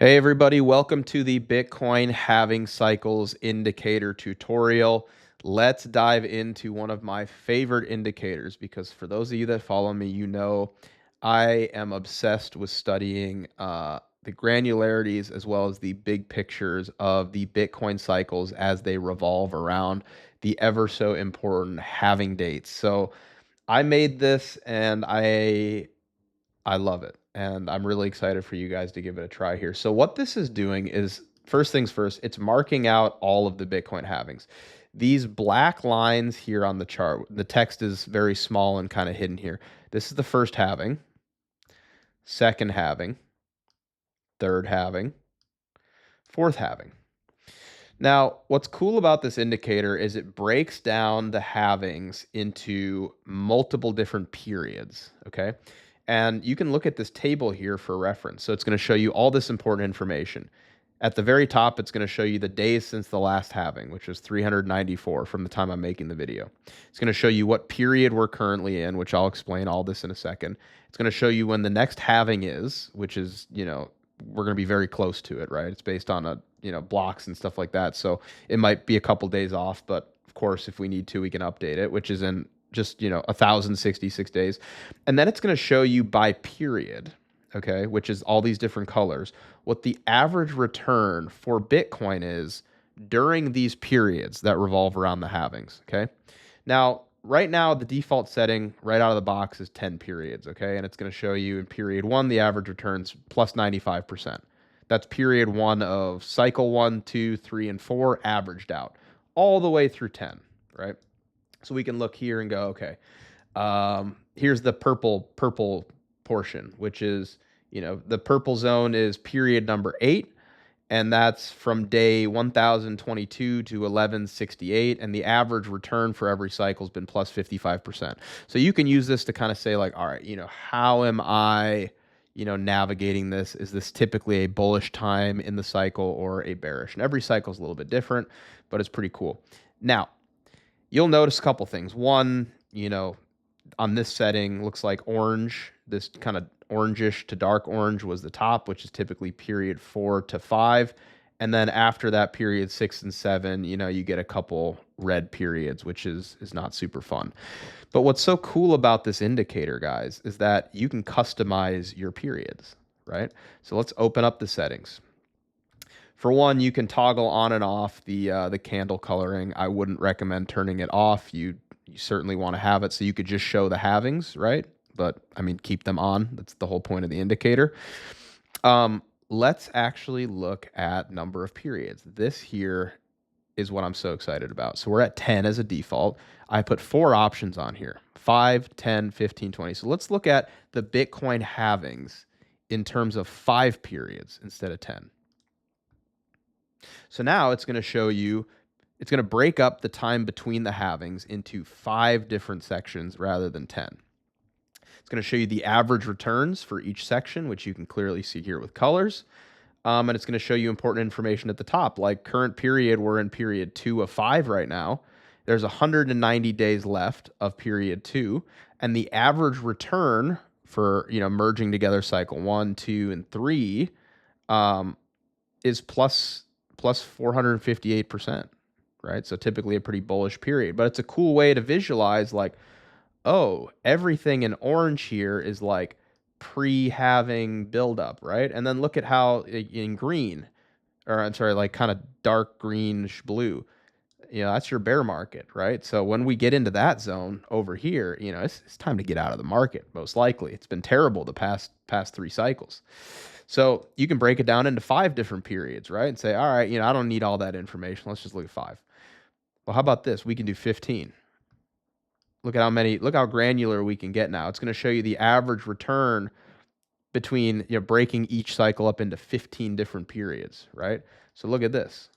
Hey everybody, welcome to the Bitcoin halving cycles indicator tutorial. Let's dive into one of my favorite indicators because for those of you that follow me, you know I am obsessed with studying the granularities as well as the big pictures of the Bitcoin cycles as they revolve around the ever so important halving dates. So I made this and I love it, and I'm really excited for you guys to give it a try here. So what this is doing is, first things first, it's marking out all of the Bitcoin halvings. These black lines here on the chart, the text is very small and kind of hidden here. This is the first halving, second halving, third halving, fourth halving. Now, what's cool about this indicator is it breaks down the halvings into multiple different periods, okay? And you can look at this table here for reference. So it's going to show you all this important information. At the very top, it's going to show you the days since the last halving, which was 394 from the time I'm making the video. It's going to show you what period we're currently in, which I'll explain all this in a second. It's going to show you when the next halving is, which is, we're going to be very close to it, right? It's based on blocks and stuff like that. So it might be a couple days off, but of course, if we need to, we can update it, which is in just 1,066 days. And then it's going to show you by period, okay, which is all these different colors, what the average return for Bitcoin is during these periods that revolve around the halvings, okay? Now, right now, the default setting right out of the box is 10 periods, okay? And it's going to show you in period one, the average returns plus 95%. That's period one of cycle 1, 2, 3, and 4 averaged out all the way through 10, right? So we can look here and go, okay, here's the purple portion, which is, the purple zone is period number 8, and that's from day 1022 to 1168, and the average return for every cycle has been plus 55%. So you can use this to kind of say like, all right, how am I, navigating this? Is this typically a bullish time in the cycle or a bearish? And every cycle is a little bit different, but it's pretty cool. Now, you'll notice a couple things. One, on this setting, looks like orange, this kind of orangish to dark orange was the top, which is typically period 4 to 5. And then after that, period 6 and 7, you get a couple red periods, which is not super fun. But what's so cool about this indicator, guys, is that you can customize your periods, right? So let's open up the settings. For one, you can toggle on and off the candle coloring. I wouldn't recommend turning it off. You certainly want to have it so you could just show the halvings, right? But I mean, keep them on. That's the whole point of the indicator. Let's actually look at number of periods. This here is what I'm so excited about. So we're at 10 as a default. I put 4 options on here, 5, 10, 15, 20. So let's look at the Bitcoin halvings in terms of 5 periods instead of 10. So now it's going to show you, it's going to break up the time between the halvings into 5 different sections rather than 10. It's going to show you the average returns for each section, which you can clearly see here with colors. And it's going to show you important information at the top, like current period. We're in period 2 of 5 right now. There's 190 days left of period 2. And the average return for, merging together cycle 1, 2, and 3 is plus 458%, right? So typically a pretty bullish period, but it's a cool way to visualize like, oh, everything in orange here is like pre-halving buildup, right? And then look at how in green, or I'm sorry, like kind of dark greenish blue, that's your bear market, right? So when we get into that zone over here, it's time to get out of the market, most likely. It's been terrible the past 3 cycles. So you can break it down into 5 different periods, right? And say, all right, I don't need all that information. Let's just look at 5. Well, how about this? We can do 15. Look how granular we can get now. It's going to show you the average return between, breaking each cycle up into 15 different periods, right? So look at this.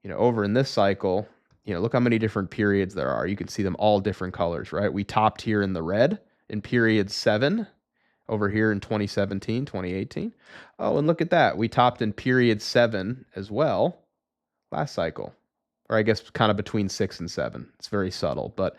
Over in this cycle, look how many different periods there are. You can see them all different colors, right? We topped here in the red in period 7, over here in 2017, 2018. Oh, and look at that. We topped in period 7 as well last cycle, or I guess kind of between 6 and 7. It's very subtle, but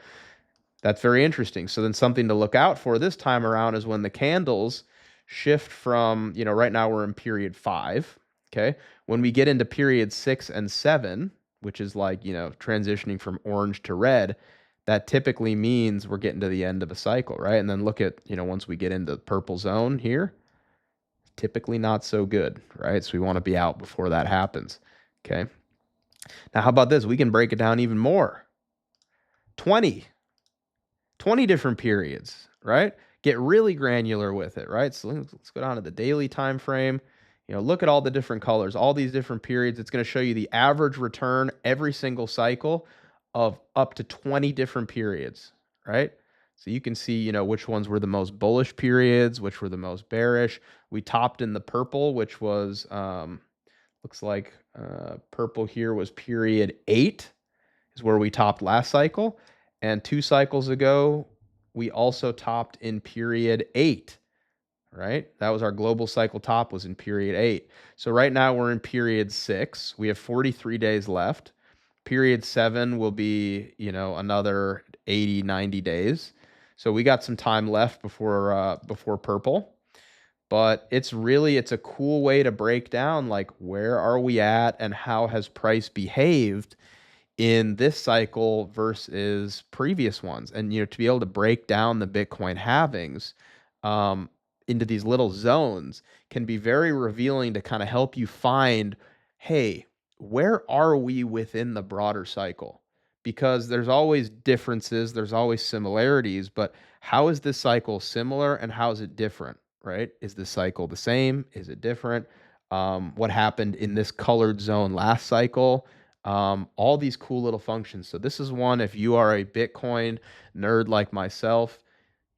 that's very interesting. So then something to look out for this time around is when the candles shift from, right now we're in period 5. Okay. When we get into period 6 and 7, which is like, transitioning from orange to red, that typically means we're getting to the end of a cycle, right? And then look at, once we get into the purple zone here, typically not so good, right? So we want to be out before that happens. Okay. Now, how about this? We can break it down even more. 20. 20 different periods, right? Get really granular with it, right? So let's go down to the daily time frame. Look at all the different colors, all these different periods. It's going to show you the average return every single cycle of up to 20 different periods, right? So you can see, which ones were the most bullish periods, which were the most bearish. We topped in the purple, which was, looks like purple here was period 8 is where we topped last cycle. And 2 cycles ago, we also topped in period 8, right? That was our global cycle top was in period 8. So right now we're in period 6. We have 43 days left. Period 7 will be, another 80, 90 days. So we got some time left before purple. But it's a cool way to break down like where are we at and how has price behaved in this cycle versus previous ones. And to be able to break down the Bitcoin halvings um, into these little zones can be very revealing to kind of help you find, hey, where are we within the broader cycle? Because there's always differences, there's always similarities, but how is this cycle similar and how is it different, right? Is this cycle the same? Is it different? What happened in this colored zone last cycle? All these cool little functions. So this is one, if you are a Bitcoin nerd like myself,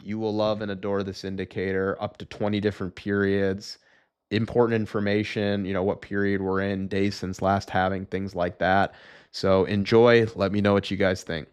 you will love and adore this indicator. Up to 20 different periods, important information, what period we're in, days since last halving, things like that. So enjoy. Let me know what you guys think.